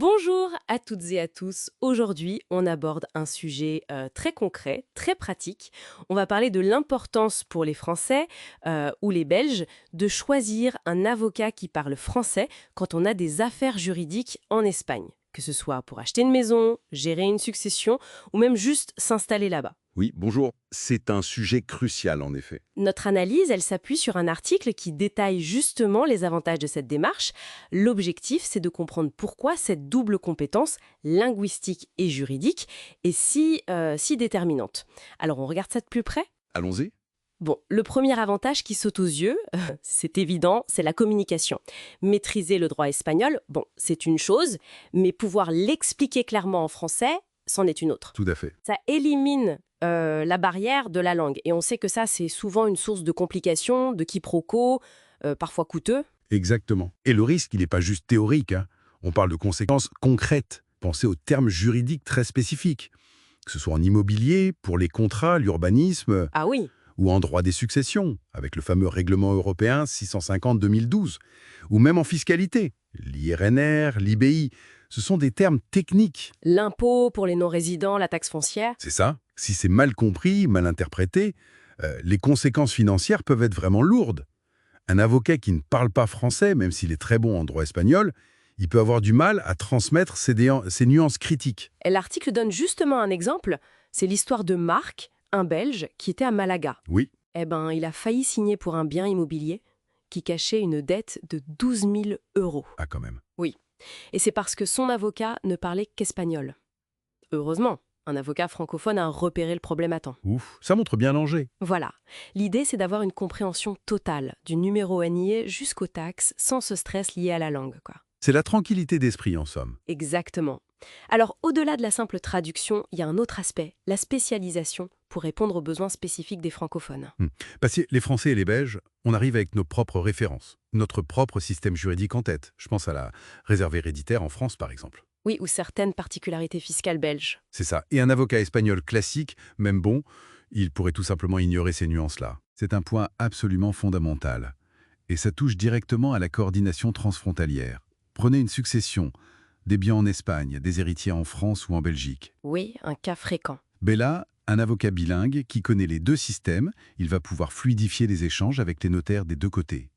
Bonjour à toutes et à tous. Aujourd'hui, on aborde un sujet très concret, très pratique. On va parler de l'importance pour les Français ou les Belges de choisir un avocat qui parle français quand on a des affaires juridiques en Espagne, que ce soit pour acheter une maison, gérer une succession ou même juste s'installer là-bas. Oui, bonjour. C'est un sujet crucial, en effet. Notre analyse, elle s'appuie sur un article qui détaille justement les avantages de cette démarche. L'objectif, c'est de comprendre pourquoi cette double compétence, linguistique et juridique, est si déterminante. Alors, on regarde ça de plus près. Allons-y. Bon, le premier avantage qui saute aux yeux, c'est évident, c'est la communication. Maîtriser le droit espagnol, bon, c'est une chose, mais pouvoir l'expliquer clairement en français, c'en est une autre. Tout à fait. Ça élimine la barrière de la langue. Et on sait que ça, c'est souvent une source de complications, de quiproquos, parfois coûteux. Exactement. Et le risque, il n'est pas juste théorique, hein. On parle de conséquences concrètes. Pensez aux termes juridiques très spécifiques, que ce soit en immobilier, pour les contrats, l'urbanisme, Ah oui, ou en droit des successions, avec le fameux règlement européen 650-2012, ou même en fiscalité, l'IRNR, l'IBI. Ce sont des termes techniques. l'impôt pour les non-résidents, la taxe foncière. C'est ça. Si c'est mal compris, mal interprété, les conséquences financières peuvent être vraiment lourdes. Un avocat qui ne parle pas français, même s'il est très bon en droit espagnol, il peut avoir du mal à transmettre ces nuances critiques. Et l'article donne justement un exemple. C'est l'histoire de Marc, un Belge, qui était à Malaga. Oui, Eh ben, il a failli signer pour un bien immobilier qui cachait une dette de 12 000 euros. ah quand même. Oui. Et c'est parce que son avocat ne parlait qu'espagnol. Heureusement, un avocat francophone a repéré le problème à temps. Ouf, ça montre bien l'enjeu. Voilà. L'idée, c'est d'avoir une compréhension totale du numéro à nier jusqu'aux taxes, sans ce stress lié à la langue, quoi. C'est la tranquillité d'esprit en somme. Exactement. Alors, au-delà de la simple traduction, il y a un autre aspect, la spécialisation, pour répondre aux besoins spécifiques des francophones. Parce que les Français et les Belges, on arrive avec nos propres références, notre propre système juridique en tête. Je pense à la réserve héréditaire en France, par exemple. Oui, ou certaines particularités fiscales belges. C'est ça. Et un avocat espagnol classique, même bon, il pourrait tout simplement ignorer ces nuances-là. C'est un point absolument fondamental. Et ça touche directement à la coordination transfrontalière. Prenez une succession, des biens en Espagne, des héritiers en France ou en Belgique. Oui, un cas fréquent. Bella, un avocat bilingue qui connaît les deux systèmes, il va pouvoir fluidifier les échanges avec les notaires des deux côtés.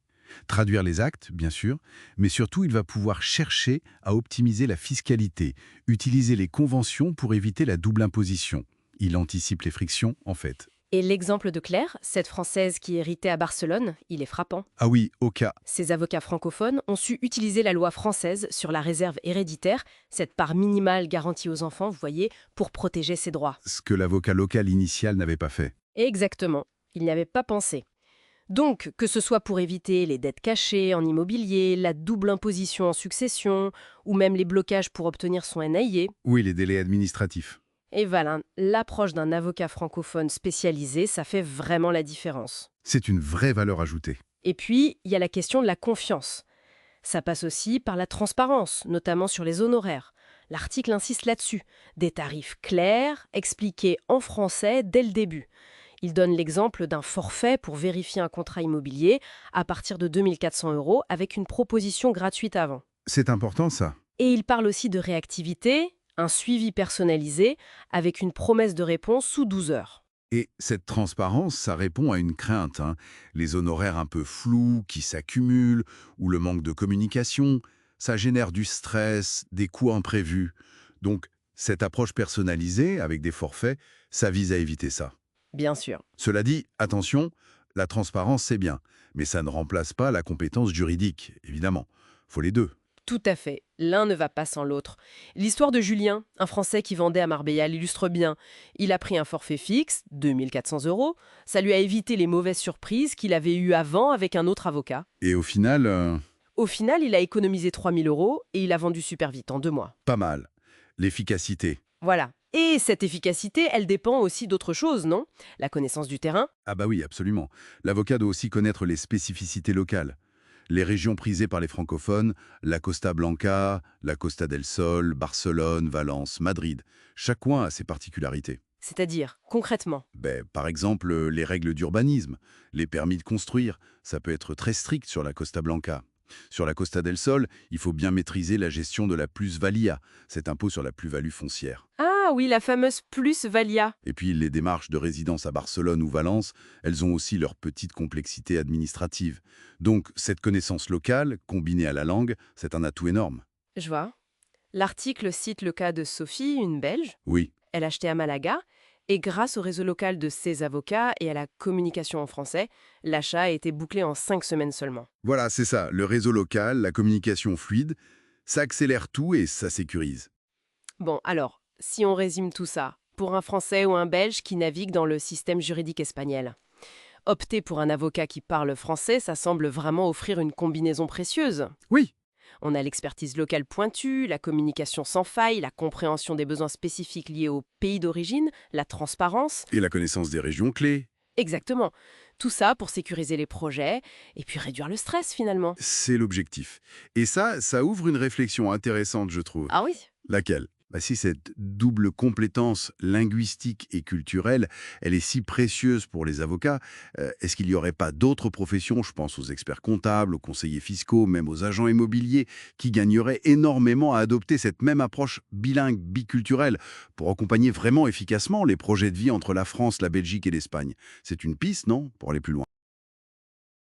Traduire les actes, bien sûr, mais surtout il va pouvoir chercher à optimiser la fiscalité, utiliser les conventions pour éviter la double imposition. Il anticipe les frictions, en fait. Et l'exemple de Claire, cette Française qui héritait à Barcelone, il est frappant. Ah oui, au cas. Ces avocats francophones ont su utiliser la loi française sur la réserve héréditaire, cette part minimale garantie aux enfants, vous voyez, pour protéger ses droits. Ce que l'avocat local initial n'avait pas fait. Exactement, il n'y avait pas pensé. Donc, que ce soit pour éviter les dettes cachées en immobilier, la double imposition en succession, ou même les blocages pour obtenir son NIE, Oui, les délais administratifs. et voilà, l'approche d'un avocat francophone spécialisé, ça fait vraiment la différence. C'est une vraie valeur ajoutée. Et puis, il y a la question de la confiance. Ça passe aussi par la transparence, notamment sur les honoraires. L'article insiste là-dessus. Des tarifs clairs, expliqués en français dès le début. Il donne l'exemple d'un forfait pour vérifier un contrat immobilier à partir de 2 400 € avec une proposition gratuite avant. C'est important, ça. Et il parle aussi de réactivité, un suivi personnalisé avec une promesse de réponse sous 12 heures. Et cette transparence, ça répond à une crainte, hein. Les honoraires un peu flous qui s'accumulent, ou le manque de communication, ça génère du stress, des coûts imprévus. Donc, cette approche personnalisée, avec des forfaits, ça vise à éviter ça. Bien sûr. Cela dit, attention, la transparence, c'est bien, mais ça ne remplace pas la compétence juridique, évidemment. Faut les deux. Tout à fait. L'un ne va pas sans l'autre. L'histoire de Julien, un Français qui vendait à Marbella, l'illustre bien. Il a pris un forfait fixe, 2 400 €. Ça lui a évité les mauvaises surprises qu'il avait eues avant avec un autre avocat. Et au final, Au final, il a économisé 3 000 € et il a vendu super vite, en 2 mois. pas mal. L'efficacité. Voilà. Et cette efficacité, elle dépend aussi d'autre chose, non? La connaissance du terrain. Ah bah oui, absolument. L'avocat doit aussi connaître les spécificités locales. Les régions prisées par les francophones, la Costa Blanca, la Costa del Sol, Barcelone, Valence, Madrid, chaque coin a ses particularités. C'est-à-dire, concrètement. Par exemple, les règles d'urbanisme, les permis de construire, ça peut être très strict sur la Costa Blanca. Sur la Costa del Sol, il faut bien maîtriser la gestion de la plusvalia, cet impôt sur la plus-value foncière. Ah oui, la fameuse plus-valia. Et puis les démarches de résidence à Barcelone ou Valence, elles ont aussi leur petite complexité administrative. Donc cette connaissance locale, combinée à la langue, c'est un atout énorme. Je vois. L'article cite le cas de Sophie, une Belge. Oui, Elle achetait à Malaga. Et grâce au réseau local de ses avocats et à la communication en français, l'achat a été bouclé en 5 semaines seulement. voilà, c'est ça. Le réseau local, la communication fluide, ça accélère tout et ça sécurise. Bon, alors, si on résume tout ça, pour un Français ou un Belge qui navigue dans le système juridique espagnol, opter pour un avocat qui parle français, ça semble vraiment offrir une combinaison précieuse. Oui, On a l'expertise locale pointue, la communication sans faille, la compréhension des besoins spécifiques liés au pays d'origine, la transparence. et la connaissance des régions clés, Exactement. Tout ça pour sécuriser les projets et puis réduire le stress finalement. c'est l'objectif. Et ça ouvre une réflexion intéressante, je trouve. Ah oui. Laquelle? Si cette double compétence linguistique et culturelle, elle est si précieuse pour les avocats, est-ce qu'il n'y aurait pas d'autres professions, je pense aux experts comptables, aux conseillers fiscaux, même aux agents immobiliers, qui gagneraient énormément à adopter cette même approche bilingue, biculturelle, pour accompagner vraiment efficacement les projets de vie entre la France, la Belgique et l'Espagne? C'est une piste, non? Pour aller plus loin.